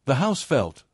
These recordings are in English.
The house felt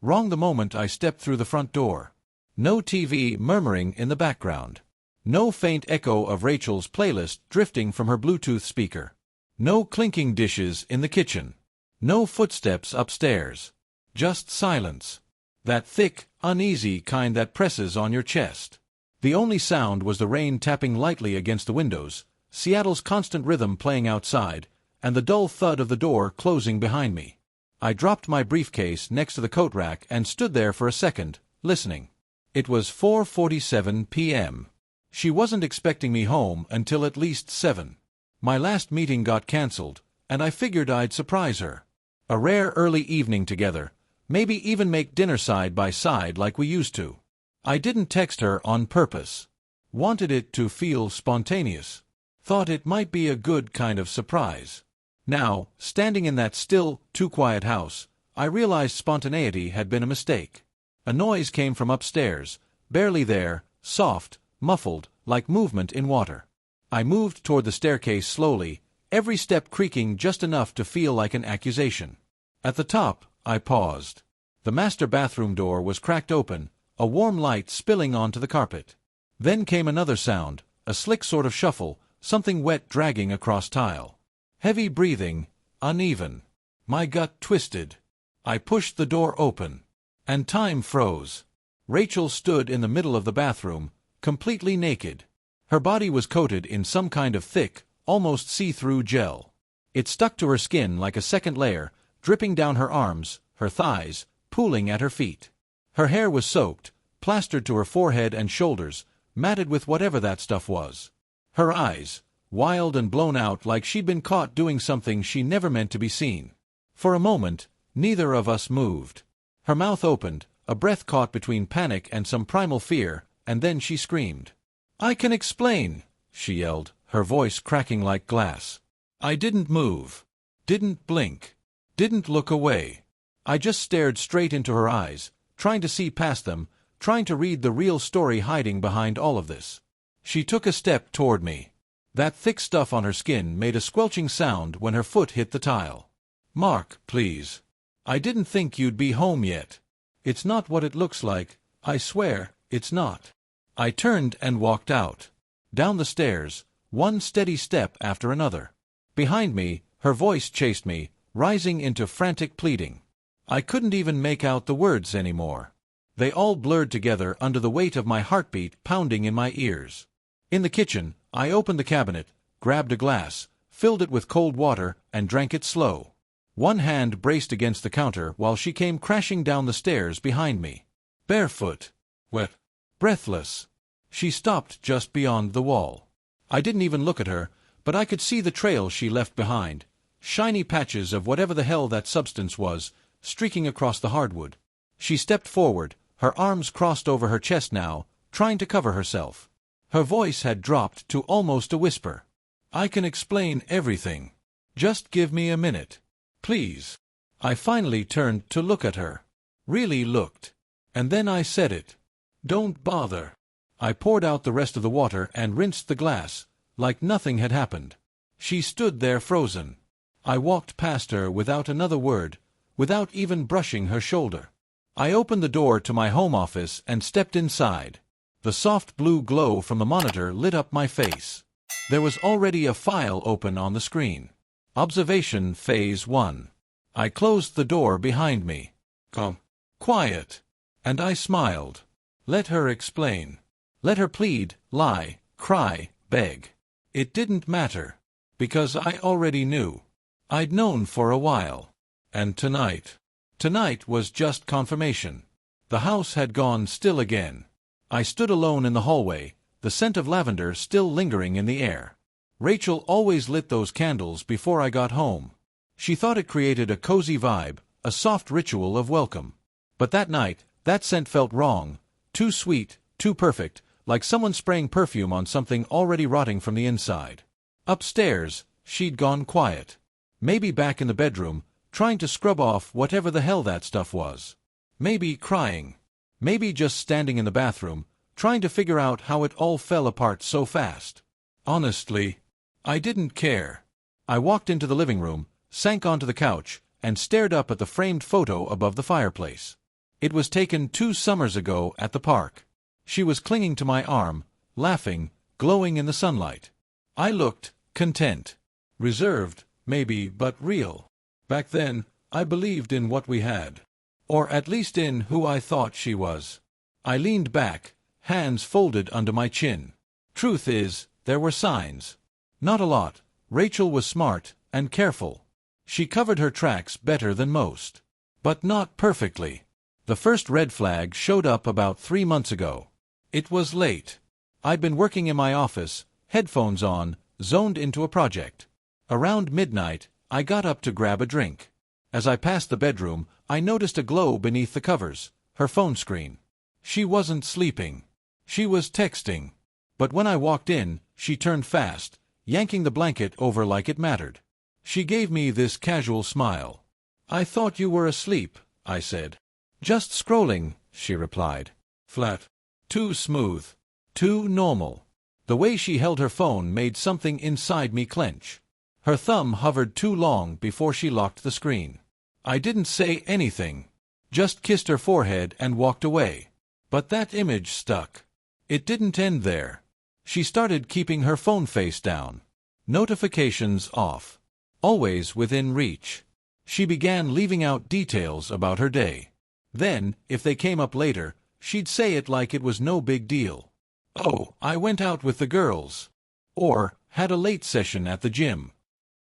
wrong the moment I stepped through the front door. No TV murmuring in the background. No faint echo of Rachel's playlist drifting from her Bluetooth speaker. No clinking dishes in the kitchen. No footsteps upstairs. Just silence. That thick, uneasy kind that presses on your chest. The only sound was the rain tapping lightly against the windows, Seattle's constant rhythm playing outside, and the dull thud of the door closing behind me. I dropped my briefcase next to the coat rack and stood there for a second, listening. It was 4:47 p.m. She wasn't expecting me home until at least 7. My last meeting got cancelled, and I figured I'd surprise her. A rare early evening together, maybe even make dinner side by side like we used to. I didn't text her on purpose. Wanted it to feel spontaneous. Thought it might be a good kind of surprise. Now, standing in that still, too quiet house, I realized spontaneity had been a mistake. A noise came from upstairs, barely there, soft, muffled, like movement in water. I moved toward the staircase slowly, every step creaking just enough to feel like an accusation. At the top, I paused. The master bathroom door was cracked open, a warm light spilling onto the carpet. Then came another sound, a slick sort of shuffle, something wet dragging across tile. Heavy breathing, uneven. My gut twisted. I pushed the door open. And time froze. Rachel stood in the middle of the bathroom, completely naked. Her body was coated in some kind of thick, almost see-through gel. It stuck to her skin like a second layer, dripping down her arms, her thighs, pooling at her feet. Her hair was soaked, plastered to her forehead and shoulders, matted with whatever that stuff was. Her eyes, wild and blown out like she'd been caught doing something she never meant to be seen. For a moment, neither of us moved. Her mouth opened, a breath caught between panic and some primal fear, and then she screamed. "I can explain," she yelled, her voice cracking like glass. I didn't move. Didn't blink. Didn't look away. I just stared straight into her eyes, trying to see past them, trying to read the real story hiding behind all of this. She took a step toward me. That thick stuff on her skin made a squelching sound when her foot hit the tile. "Mark, please. I didn't think you'd be home yet. It's not what it looks like, I swear, it's not." I turned and walked out. Down the stairs, one steady step after another. Behind me, her voice chased me, rising into frantic pleading. I couldn't even make out the words anymore. They all blurred together under the weight of my heartbeat pounding in my ears. In the kitchen, I opened the cabinet, grabbed a glass, filled it with cold water, and drank it slow. One hand braced against the counter while she came crashing down the stairs behind me. Barefoot. Wet. Breathless. She stopped just beyond the wall. I didn't even look at her, but I could see the trail she left behind. Shiny patches of whatever the hell that substance was, streaking across the hardwood. She stepped forward, her arms crossed over her chest now, trying to cover herself. Her voice had dropped to almost a whisper. "I can explain everything. Just give me a minute. Please." I finally turned to look at her. Really looked. And then I said it. "Don't bother." I poured out the rest of the water and rinsed the glass, like nothing had happened. She stood there frozen. I walked past her without another word, without even brushing her shoulder. I opened the door to my home office and stepped inside. The soft blue glow from the monitor lit up my face. There was already a file open on the screen. Observation Phase 1. I closed the door behind me. Calm. Quiet. And I smiled. Let her explain. Let her plead, lie, cry, beg. It didn't matter. Because I already knew. I'd known for a while. And tonight was just confirmation. The house had gone still again. I stood alone in the hallway, the scent of lavender still lingering in the air. Rachel always lit those candles before I got home. She thought it created a cozy vibe, a soft ritual of welcome. But that night, that scent felt wrong, too sweet, too perfect, like someone spraying perfume on something already rotting from the inside. Upstairs, she'd gone quiet. Maybe back in the bedroom, trying to scrub off whatever the hell that stuff was. Maybe crying. Maybe just standing in the bathroom, trying to figure out how it all fell apart so fast. Honestly, I didn't care. I walked into the living room, sank onto the couch, and stared up at the framed photo above the fireplace. It was taken 2 summers ago at the park. She was clinging to my arm, laughing, glowing in the sunlight. I looked content. Reserved, maybe, but real. Back then, I believed in what we had. Or at least in who I thought she was. I leaned back, hands folded under my chin. Truth is, there were signs. Not a lot. Rachel was smart and careful. She covered her tracks better than most. But not perfectly. The first red flag showed up about 3 months ago. It was late. I'd been working in my office, headphones on, zoned into a project. Around midnight, I got up to grab a drink. As I passed the bedroom, I noticed a glow beneath the covers, her phone screen. She wasn't sleeping. She was texting. But when I walked in, she turned fast, yanking the blanket over like it mattered. She gave me this casual smile. "I thought you were asleep," I said. "Just scrolling," she replied. Flat. Too smooth. Too normal. The way she held her phone made something inside me clench. Her thumb hovered too long before she locked the screen. I didn't say anything. Just kissed her forehead and walked away. But that image stuck. It didn't end there. She started keeping her phone face down. Notifications off. Always within reach. She began leaving out details about her day. Then, if they came up later, she'd say it like it was no big deal. "Oh, I went out with the girls." Or, "had a late session at the gym."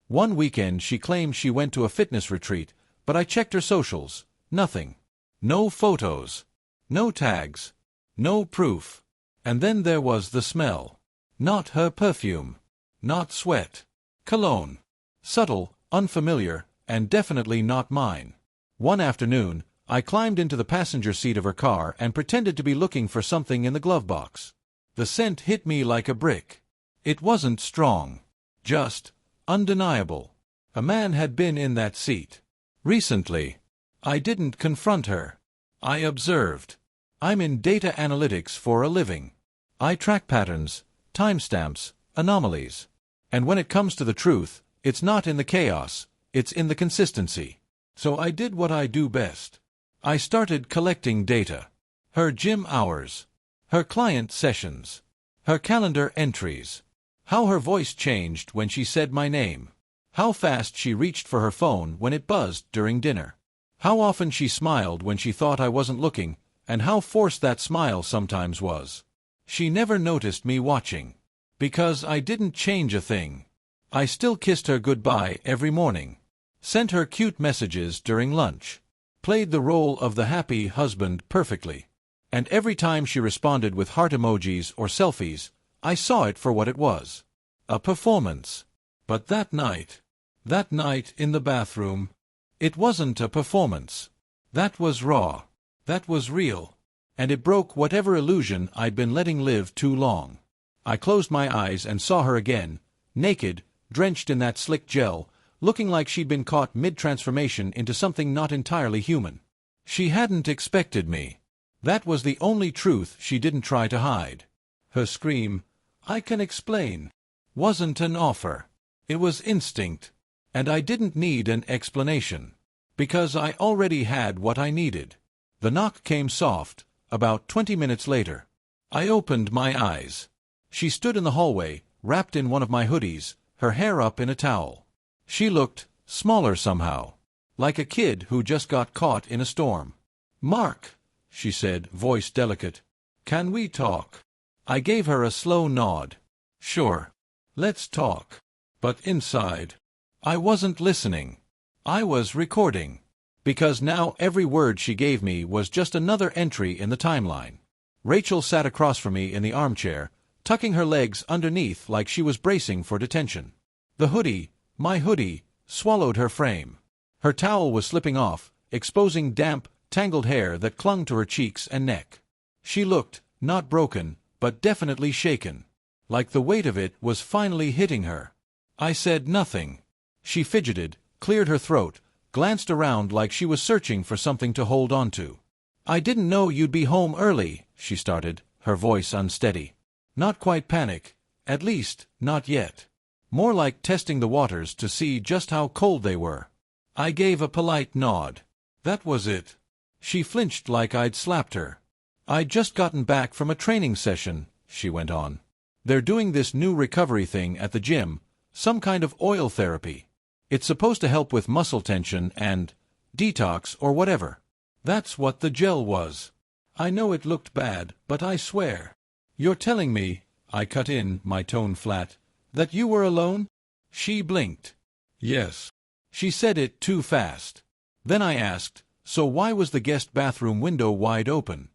One weekend she claimed she went to a fitness retreat, but I checked her socials. Nothing. No photos. No tags. No proof. And then there was the smell. Not her perfume. Not sweat. Cologne. Subtle, unfamiliar, and definitely not mine. One afternoon, I climbed into the passenger seat of her car and pretended to be looking for something in the glove box. The scent hit me like a brick. It wasn't strong. Just undeniable. A man had been in that seat. Recently. I didn't confront her. I observed. I'm in data analytics for a living. I track patterns, timestamps, anomalies. And when it comes to the truth, it's not in the chaos, it's in the consistency. So I did what I do best. I started collecting data. Her gym hours. Her client sessions. Her calendar entries. How her voice changed when she said my name. How fast she reached for her phone when it buzzed during dinner. How often she smiled when she thought I wasn't looking, and how forced that smile sometimes was. She never noticed me watching. Because I didn't change a thing. I still kissed her goodbye every morning. Sent her cute messages during lunch. Played the role of the happy husband perfectly. And every time she responded with heart emojis or selfies, I saw it for what it was. A performance. But that night in the bathroom, it wasn't a performance. That was raw. That was real. And it broke whatever illusion I'd been letting live too long. I closed my eyes and saw her again, naked, drenched in that slick gel, looking like she'd been caught mid-transformation into something not entirely human. She hadn't expected me. That was the only truth she didn't try to hide. Her scream, "I can explain," wasn't an offer. It was instinct. And I didn't need an explanation. Because I already had what I needed. The knock came soft, about 20 minutes later. I opened my eyes. She stood in the hallway, wrapped in one of my hoodies, her hair up in a towel. She looked smaller somehow. Like a kid who just got caught in a storm. "Mark," she said, voice delicate. "Can we talk?" I gave her a slow nod. "Sure. Let's talk." But inside, I wasn't listening. I was recording. Because now every word she gave me was just another entry in the timeline. Rachel sat across from me in the armchair, tucking her legs underneath like she was bracing for detention. The hoodie, my hoodie, swallowed her frame. Her towel was slipping off, exposing damp, tangled hair that clung to her cheeks and neck. She looked, not broken, but definitely shaken. Like the weight of it was finally hitting her. I said nothing. She fidgeted, cleared her throat, glanced around like she was searching for something to hold on to. "I didn't know you'd be home early," she started, her voice unsteady. Not quite panic, at least, not yet. More like testing the waters to see just how cold they were. I gave a polite nod. That was it. She flinched like I'd slapped her. I'd just gotten back from a training session, she went on. They're doing this new recovery thing at the gym, some kind of oil therapy. It's supposed to help with muscle tension and detox or whatever. That's what the gel was. I know it looked bad, but I swear. You're telling me, I cut in, my tone flat, that you were alone? She blinked. Yes. She said it too fast. Then I asked, so why was the guest bathroom window wide open?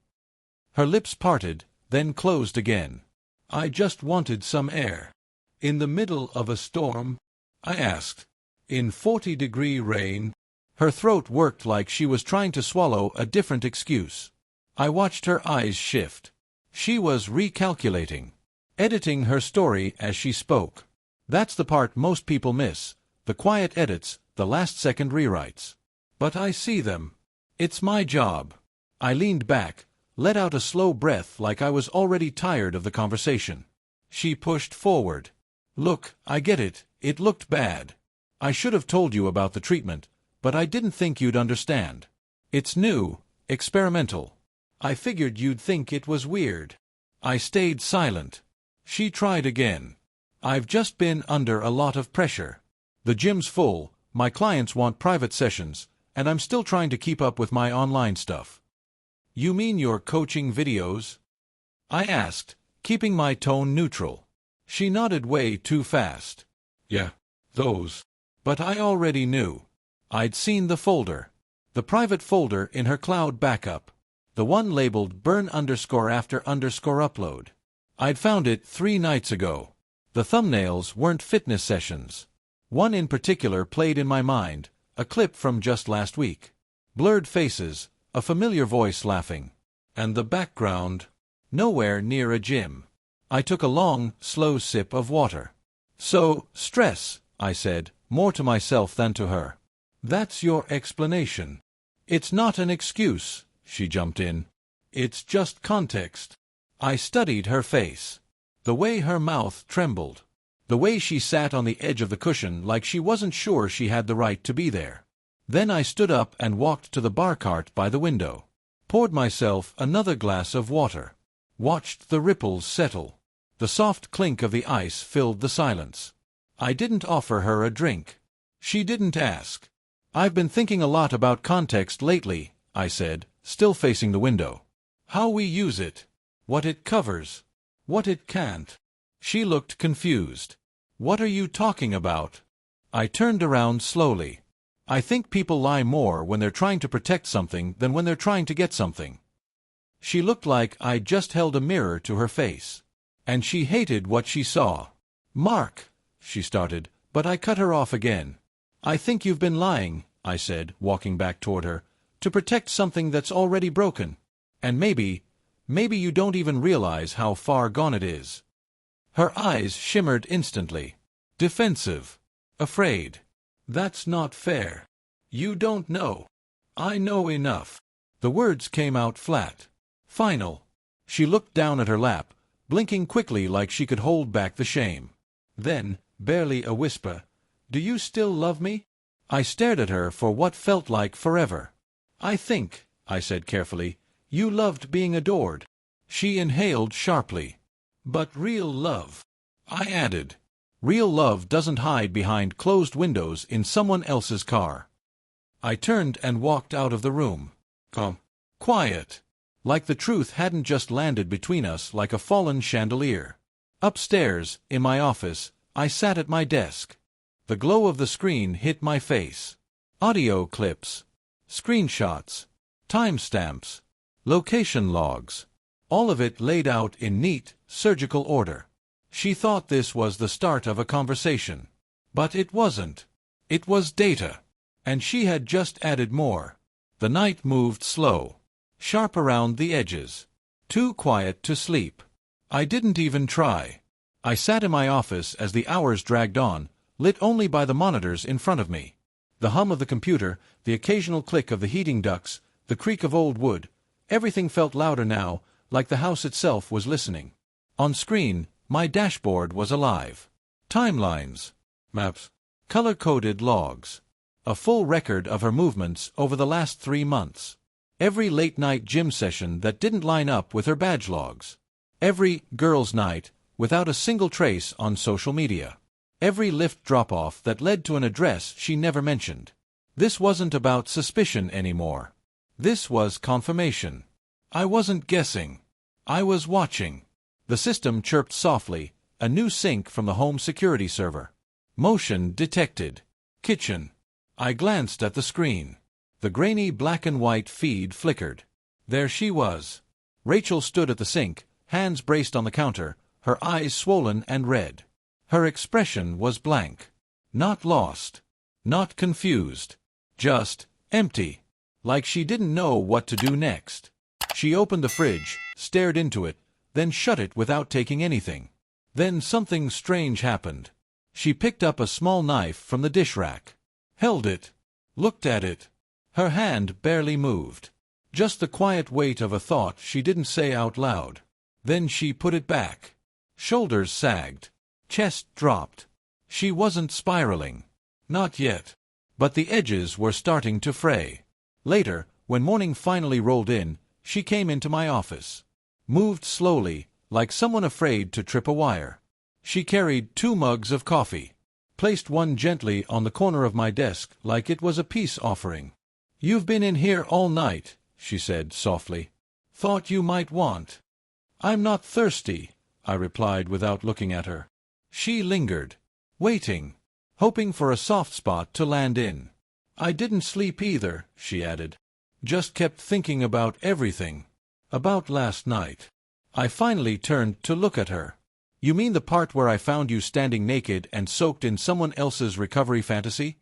Her lips parted, then closed again. I just wanted some air. In the middle of a storm? I asked. In 40-degree rain? Her throat worked like she was trying to swallow a different excuse. I watched her eyes shift. She was recalculating, editing her story as she spoke. That's the part most people miss, the quiet edits, the last-second rewrites. But I see them. It's my job. I leaned back, let out a slow breath like I was already tired of the conversation. She pushed forward. Look, I get it, it looked bad. I should have told you about the treatment, but I didn't think you'd understand. It's new, experimental. I figured you'd think it was weird. I stayed silent. She tried again. I've just been under a lot of pressure. The gym's full, my clients want private sessions, and I'm still trying to keep up with my online stuff. You mean your coaching videos? I asked, keeping my tone neutral. She nodded way too fast. Yeah, those. But I already knew. I'd seen the folder. The private folder in her cloud backup. The one labeled burn_after_upload. I'd found it 3 nights ago. The thumbnails weren't fitness sessions. One in particular played in my mind, a clip from just last week. Blurred faces, a familiar voice laughing. And the background? Nowhere near a gym. I took a long, slow sip of water. So, stress, I said, more to myself than to her. That's your explanation. It's not an excuse, she jumped in. It's just context. I studied her face. The way her mouth trembled. The way she sat on the edge of the cushion like she wasn't sure she had the right to be there. Then I stood up and walked to the bar cart by the window. Poured myself another glass of water. Watched the ripples settle. The soft clink of the ice filled the silence. I didn't offer her a drink. She didn't ask. I've been thinking a lot about context lately, I said, still facing the window. How we use it. What it covers. What it can't. She looked confused. What are you talking about? I turned around slowly. I think people lie more when they're trying to protect something than when they're trying to get something. She looked like I'd just held a mirror to her face. And she hated what she saw. Mark, she started, but I cut her off again. I think you've been lying, I said, walking back toward her, to protect something that's already broken. And maybe you don't even realize how far gone it is. Her eyes shimmered instantly. Defensive. Afraid. That's not fair. You don't know. I know enough. The words came out flat. Final. She looked down at her lap, blinking quickly like she could hold back the shame. Then, barely a whisper, "Do you still love me?" I stared at her for what felt like forever. "I think," I said carefully, "you loved being adored." She inhaled sharply. "But real love," I added. "Real love doesn't hide behind closed windows in someone else's car." I turned and walked out of the room. Quiet. Like the truth hadn't just landed between us like a fallen chandelier. Upstairs, in my office, I sat at my desk. The glow of the screen hit my face. Audio clips. Screenshots. Timestamps. Location logs. All of it laid out in neat, surgical order. She thought this was the start of a conversation. But it wasn't. It was data. And she had just added more. The night moved slow. Sharp around the edges. Too quiet to sleep. I didn't even try. I sat in my office as the hours dragged on, lit only by the monitors in front of me. The hum of the computer, the occasional click of the heating ducts, the creak of old wood, everything felt louder now, like the house itself was listening. On screen, my dashboard was alive. Timelines. Maps. Color-coded logs. A full record of her movements over the last 3 months. Every late-night gym session that didn't line up with her badge logs. Every girls' night without a single trace on social media. Every lift drop-off that led to an address she never mentioned. This wasn't about suspicion anymore. This was confirmation. I wasn't guessing. I was watching. The system chirped softly, a new sync from the home security server. Motion detected. Kitchen. I glanced at the screen. The grainy black and white feed flickered. There she was. Rachel stood at the sink, hands braced on the counter, her eyes swollen and red. Her expression was blank. Not lost. Not confused. Just empty. Like she didn't know what to do next. She opened the fridge, stared into it, then shut it without taking anything. Then something strange happened. She picked up a small knife from the dish rack. Held it. Looked at it. Her hand barely moved. Just the quiet weight of a thought she didn't say out loud. Then she put it back. Shoulders sagged. Chest dropped. She wasn't spiraling. Not yet. But the edges were starting to fray. Later, when morning finally rolled in, she came into my office. Moved slowly, like someone afraid to trip a wire. She carried 2 mugs of coffee. Placed one gently on the corner of my desk like it was a peace offering. "You've been in here all night," she said softly. "Thought you might want." "I'm not thirsty," I replied without looking at her. She lingered. Waiting. Hoping for a soft spot to land in. "I didn't sleep either," she added. "Just kept thinking about everything. About last night." I finally turned to look at her. "You mean the part where I found you standing naked and soaked in someone else's recovery fantasy?"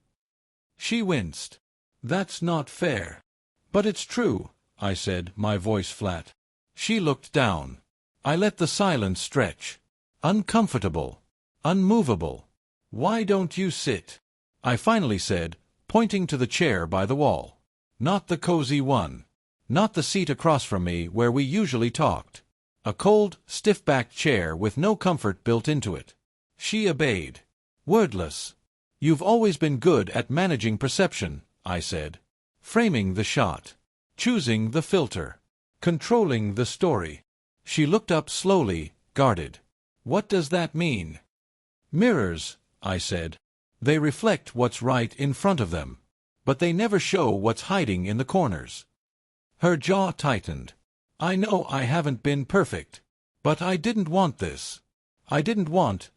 She winced. "That's not fair." "But it's true," I said, my voice flat. She looked down. I let the silence stretch. Uncomfortable. Unmovable. "Why don't you sit?" I finally said, pointing to the chair by the wall. Not the cozy one. Not the seat across from me where we usually talked. A cold, stiff-backed chair with no comfort built into it. She obeyed. Wordless. "You've always been good at managing perception," I said. "Framing the shot. Choosing the filter. Controlling the story." She looked up slowly, guarded. "What does that mean?" "Mirrors," I said. "They reflect what's right in front of them. But they never show what's hiding in the corners." Her jaw tightened. "I know I haven't been perfect. But I didn't want this. I didn't want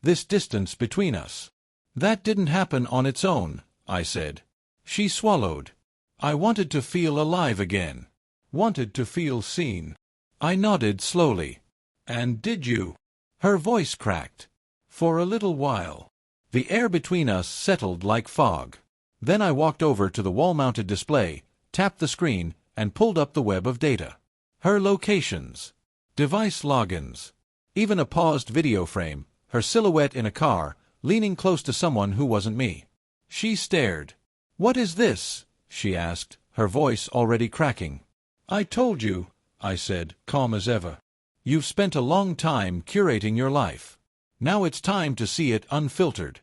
this distance between us." "That didn't happen on its own," I said. She swallowed. "I wanted to feel alive again. Wanted to feel seen." I nodded slowly. "And did you?" Her voice cracked. "For a little while." The air between us settled like fog. Then I walked over to the wall-mounted display, tapped the screen, and pulled up the web of data. Her locations. Device logins. Even a paused video frame, her silhouette in a car, leaning close to someone who wasn't me. She stared. "What is this?" she asked, her voice already cracking. "I told you," I said, calm as ever. "You've spent a long time curating your life. Now it's time to see it unfiltered."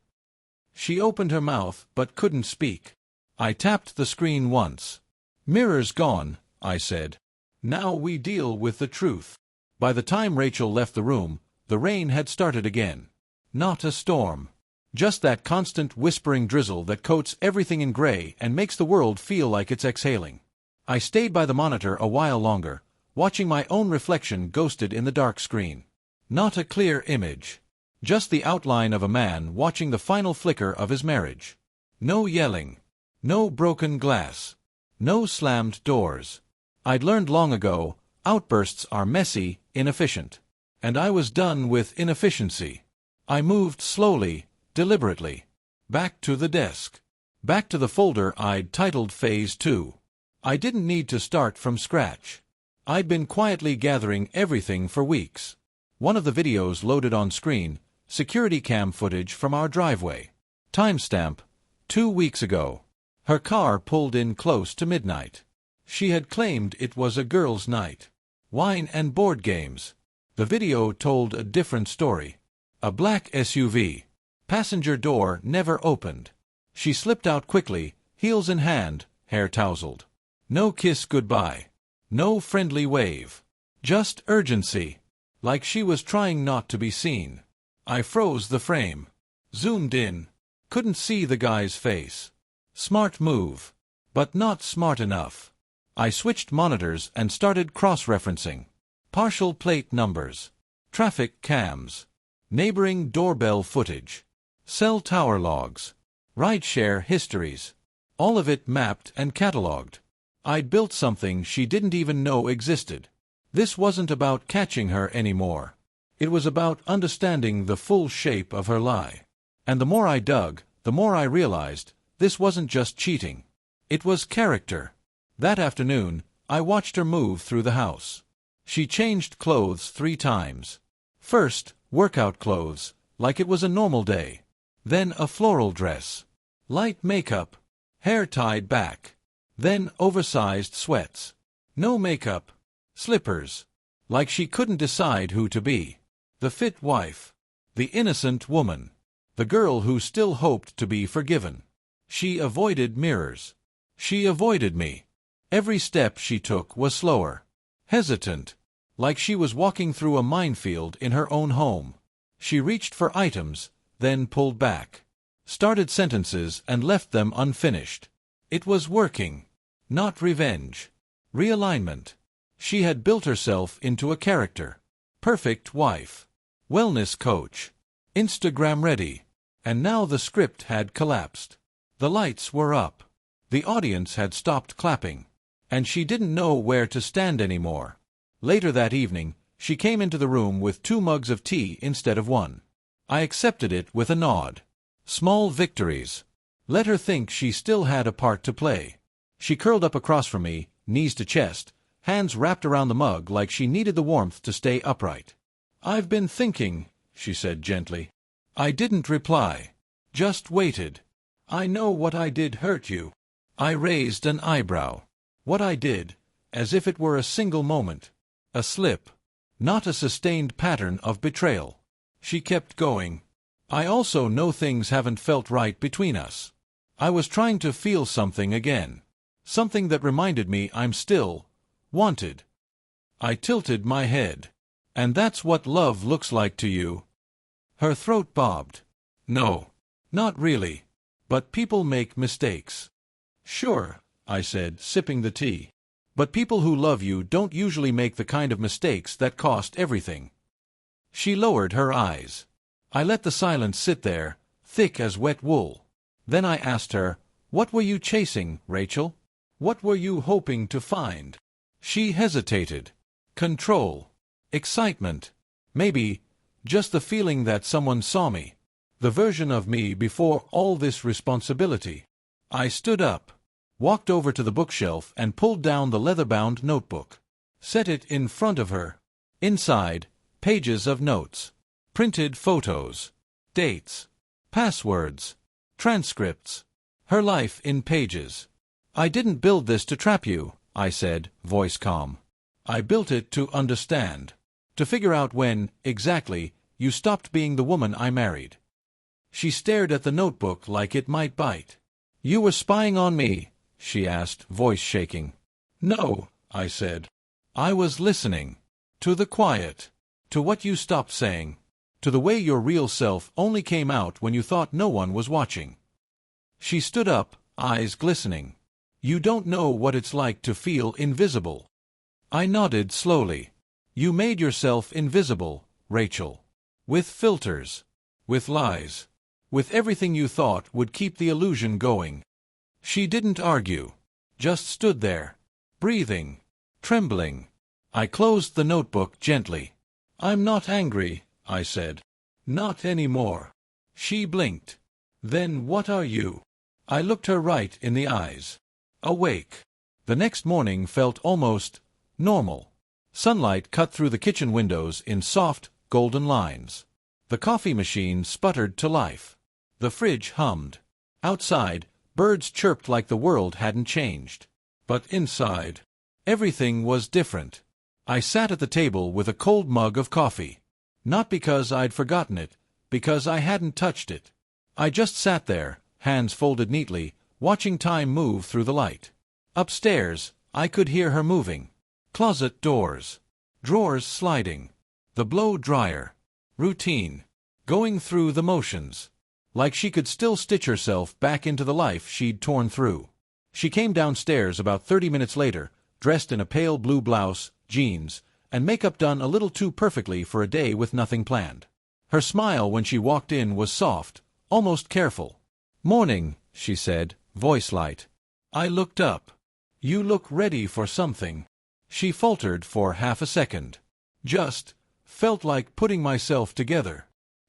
She opened her mouth but couldn't speak. I tapped the screen once. "Mirrors gone," I said. "Now we deal with the truth." By the time Rachel left the room, the rain had started again. Not a storm. Just that constant whispering drizzle that coats everything in gray and makes the world feel like it's exhaling. I stayed by the monitor a while longer, watching my own reflection ghosted in the dark screen. Not a clear image. Just the outline of a man watching the final flicker of his marriage. No yelling. No broken glass. No slammed doors. I'd learned long ago, outbursts are messy, inefficient. And I was done with inefficiency. I moved slowly, deliberately. Back to the desk. Back to the folder I'd titled Phase 2. I didn't need to start from scratch. I'd been quietly gathering everything for weeks. One of the videos loaded on screen, security cam footage from our driveway. Timestamp, 2 weeks ago. Her car pulled in close to midnight. She had claimed it was a girls' night. Wine and board games. The video told a different story. A black SUV. Passenger door never opened. She slipped out quickly, heels in hand, hair tousled. No kiss goodbye. No friendly wave. Just urgency. Like she was trying not to be seen. I froze the frame. Zoomed in. Couldn't see the guy's face. Smart move. But not smart enough. I switched monitors and started cross-referencing. Partial plate numbers. Traffic cams. Neighboring doorbell footage. Cell tower logs. Rideshare histories. All of it mapped and catalogued. I'd built something she didn't even know existed. This wasn't about catching her anymore. It was about understanding the full shape of her lie. And the more I dug, the more I realized, this wasn't just cheating. It was character. That afternoon, I watched her move through the house. She changed clothes 3 times. First, workout clothes, like it was a normal day. Then a floral dress. Light makeup. Hair tied back. Then oversized sweats. No makeup. Slippers. Like she couldn't decide who to be. The fit wife. The innocent woman. The girl who still hoped to be forgiven. She avoided mirrors. She avoided me. Every step she took was slower. Hesitant. Like she was walking through a minefield in her own home. She reached for items, then pulled back. Started sentences and left them unfinished. It was working. Not revenge. Realignment. She had built herself into a character. Perfect wife. Wellness coach. Instagram ready. And now the script had collapsed. The lights were up. The audience had stopped clapping. And she didn't know where to stand anymore. Later that evening, she came into the room with 2 mugs of tea instead of 1. I accepted it with a nod. Small victories. Let her think she still had a part to play. She curled up across from me, knees to chest, hands wrapped around the mug like she needed the warmth to stay upright. "I've been thinking," she said gently. I didn't reply. Just waited. "I know what I did hurt you." I raised an eyebrow. What I did, as if it were a single moment. A slip. Not a sustained pattern of betrayal. She kept going. "I also know things haven't felt right between us. I was trying to feel something again. Something that reminded me I'm still wanted." I tilted my head. "And that's what love looks like to you?" Her throat bobbed. "No. Not really. But people make mistakes." "Sure," I said, sipping the tea. "But people who love you don't usually make the kind of mistakes that cost everything." She lowered her eyes. I let the silence sit there, thick as wet wool. Then I asked her, "What were you chasing, Rachel? What were you hoping to find?" She hesitated. Control. Excitement. Maybe just the feeling that someone saw me. The version of me before all this responsibility. I stood up. Walked over to the bookshelf and pulled down the leather-bound notebook. Set it in front of her. Inside, pages of notes. Printed photos. Dates. Passwords. Transcripts. Her life in pages. "I didn't build this to trap you," I said, voice calm. "I built it to understand. To figure out when, exactly, you stopped being the woman I married." She stared at the notebook like it might bite. "You were spying on me?" she asked, voice shaking. "No," I said. "I was listening. To the quiet. To what you stopped saying. To the way your real self only came out when you thought no one was watching." She stood up, eyes glistening. "You don't know what it's like to feel invisible." I nodded slowly. "You made yourself invisible, Rachel. With filters. With lies. With everything you thought would keep the illusion going." She didn't argue. Just stood there. Breathing. Trembling. I closed the notebook gently. "I'm not angry," I said. "Not anymore." She blinked. "Then what are you?" I looked her right in the eyes. Awake. The next morning felt almost normal. Sunlight cut through the kitchen windows in soft, golden lines. The coffee machine sputtered to life. The fridge hummed. Outside, birds chirped like the world hadn't changed. But inside, everything was different. I sat at the table with a cold mug of coffee. Not because I'd forgotten it, because I hadn't touched it. I just sat there, hands folded neatly, watching time move through the light. Upstairs, I could hear her moving. Closet doors. Drawers sliding. The blow dryer. Routine. Going through the motions. Like she could still stitch herself back into the life she'd torn through. She came downstairs about 30 minutes later, dressed in a pale blue blouse, jeans, and makeup done a little too perfectly for a day with nothing planned. Her smile when she walked in was soft, almost careful. "Morning," she said, voice light. I looked up. "You look ready for something." She faltered for half a second. "Just felt like putting myself together."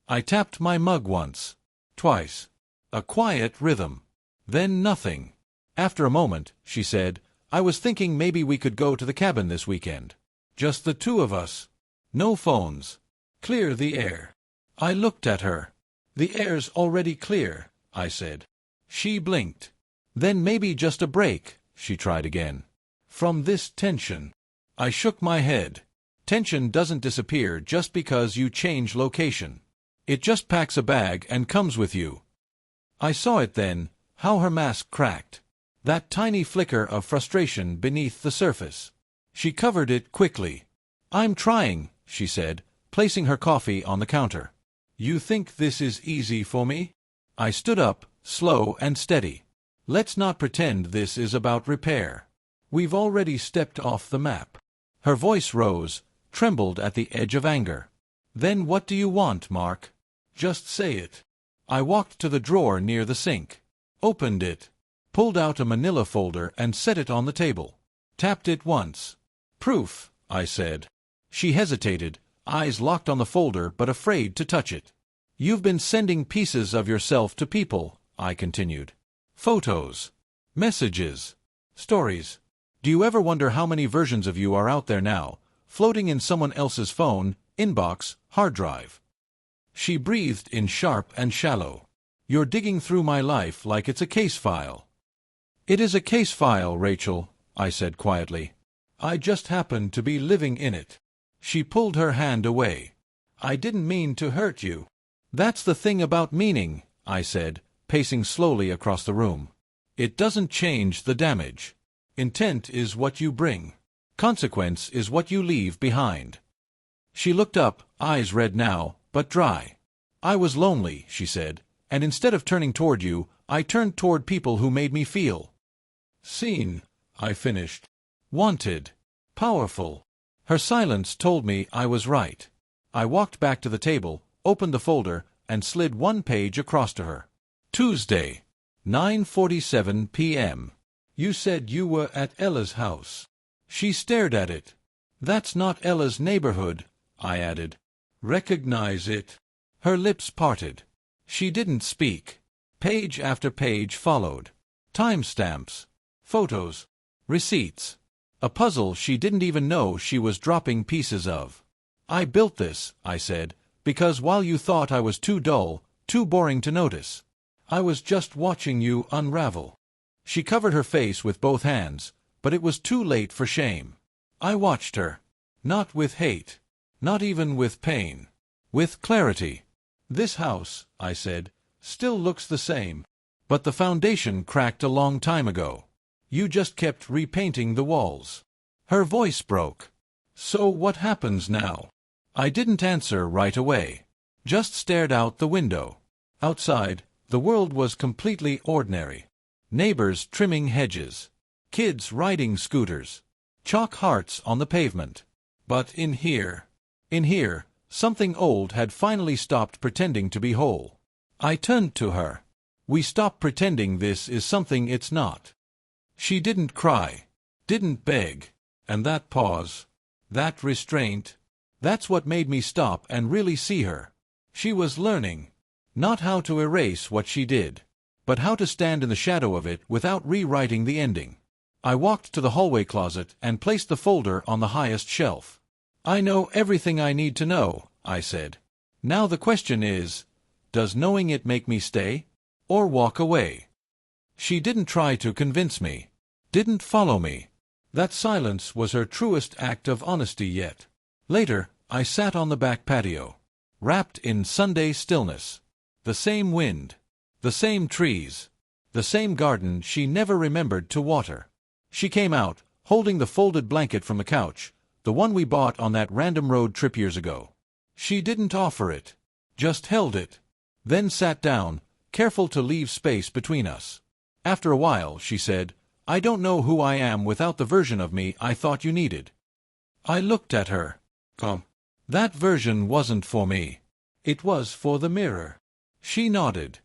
I tapped my mug once. Twice. A quiet rhythm. Then nothing. After a moment, she said, "I was thinking maybe we could go to the cabin this weekend. Just the two of us. No phones. Clear the air." I looked at her. "The air's already clear," I said. She blinked. "Then maybe just a break," she tried again. "From this tension." I shook my head. Tension doesn't disappear just because you change location. It just packs a bag and comes with you. I saw it then, how her mask cracked. That tiny flicker of frustration beneath the surface. She covered it quickly. "I'm trying," she said, placing her coffee on the counter. "You think this is easy for me?" I stood up, slow and steady. "Let's not pretend this is about repair. We've already stepped off the map." Her voice rose, trembled at the edge of anger. "Then what do you want, Mark? Just say it." I walked to the drawer near the sink. Opened it. Pulled out a manila folder and set it on the table. Tapped it once. "Proof," I said. She hesitated, eyes locked on the folder but afraid to touch it. "You've been sending pieces of yourself to people," I continued. "Photos. Messages. Stories. Do you ever wonder how many versions of you are out there now, floating in someone else's phone, inbox, hard drive?" She breathed in sharp and shallow. "You're digging through my life like it's a case file." "It is a case file, Rachel," I said quietly. "I just happen to be living in it." She pulled her hand away. "I didn't mean to hurt you." "That's the thing about meaning," I said, pacing slowly across the room. "It doesn't change the damage. Intent is what you bring. Consequence is what you leave behind." She looked up, eyes red now, but dry. "I was lonely," she said, "and instead of turning toward you, I turned toward people who made me feel seen," I finished. "Wanted. Powerful." Her silence told me I was right. I walked back to the table, opened the folder, and slid one page across to her. "Tuesday, 9:47 p.m. You said you were at Ella's house." She stared at it. "That's not Ella's neighborhood," I added. "Recognize it." Her lips parted. She didn't speak. Page after page followed. Timestamps. Photos. Receipts. A puzzle she didn't even know she was dropping pieces of. "I built this," I said, "because while you thought I was too dull, too boring to notice, I was just watching you unravel." She covered her face with both hands, but it was too late for shame. I watched her. Not with hate. Not even with pain. With clarity. "This house," I said, "still looks the same. But the foundation cracked a long time ago. You just kept repainting the walls." Her voice broke. "So what happens now?" I didn't answer right away. Just stared out the window. Outside, the world was completely ordinary. Neighbors trimming hedges. Kids riding scooters. Chalk hearts on the pavement. But in here, something old had finally stopped pretending to be whole. I turned to her. "We stop pretending this is something it's not." She didn't cry. Didn't beg. And that pause. That restraint. That's what made me stop and really see her. She was learning. Not how to erase what she did, but how to stand in the shadow of it without rewriting the ending. I walked to the hallway closet and placed the folder on the highest shelf. "I know everything I need to know," I said. "Now the question is, does knowing it make me stay? Or walk away?" She didn't try to convince me. Didn't follow me. That silence was her truest act of honesty yet. Later, I sat on the back patio, wrapped in Sunday stillness. The same wind. The same trees. The same garden she never remembered to water. She came out, holding the folded blanket from the couch, the one we bought on that random road trip years ago. She didn't offer it. Just held it. Then sat down, careful to leave space between us. After a while, she said, "I don't know who I am without the version of me I thought you needed." I looked at her. That version wasn't for me. It was for the mirror. She nodded.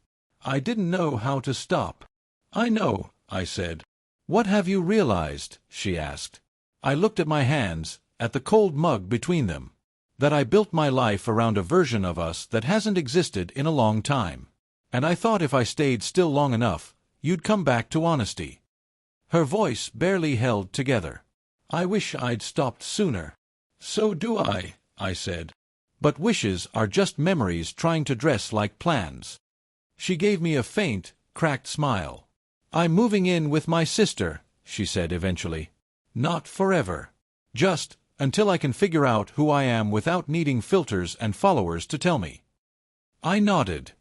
I didn't know how to stop. "I know," I said. "What have you realized?" she asked. I looked at my hands, at the cold mug between them. That I built my life around a version of us that hasn't existed in a long time. And I thought if I stayed still long enough, you'd come back to honesty. Her voice barely held together. "I wish I'd stopped sooner." "So do I said. "But wishes are just memories trying to dress like plans." She gave me a faint, cracked smile. "I'm moving in with my sister," she said eventually. "Not forever. Just until I can figure out who I am without needing filters and followers to tell me." I nodded.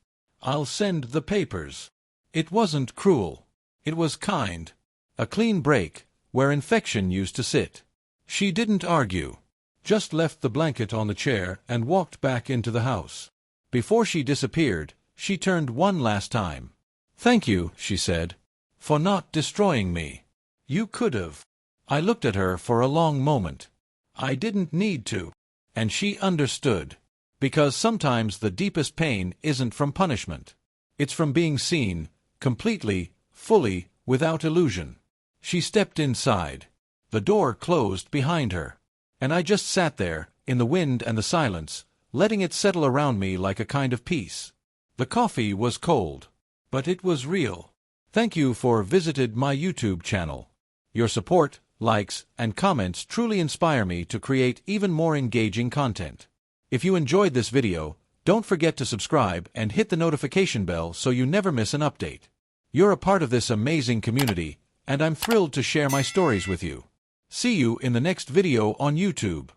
"I'll send the papers." It wasn't cruel. It was kind. A clean break, where infection used to sit. She didn't argue. Just left the blanket on the chair and walked back into the house. Before she disappeared, she turned one last time. "Thank you," she said, "for not destroying me. You could've." I looked at her for a long moment. I didn't need to. And she understood. Because sometimes the deepest pain isn't from punishment. It's from being seen, completely, fully, without illusion. She stepped inside. The door closed behind her. And I just sat there, in the wind and the silence, letting it settle around me like a kind of peace. The coffee was cold. But it was real. Thank you for visited my YouTube channel. Your support, likes, and comments truly inspire me to create even more engaging content. If you enjoyed this video, don't forget to subscribe and hit the notification bell so you never miss an update. You're a part of this amazing community, and I'm thrilled to share my stories with you. See you in the next video on YouTube.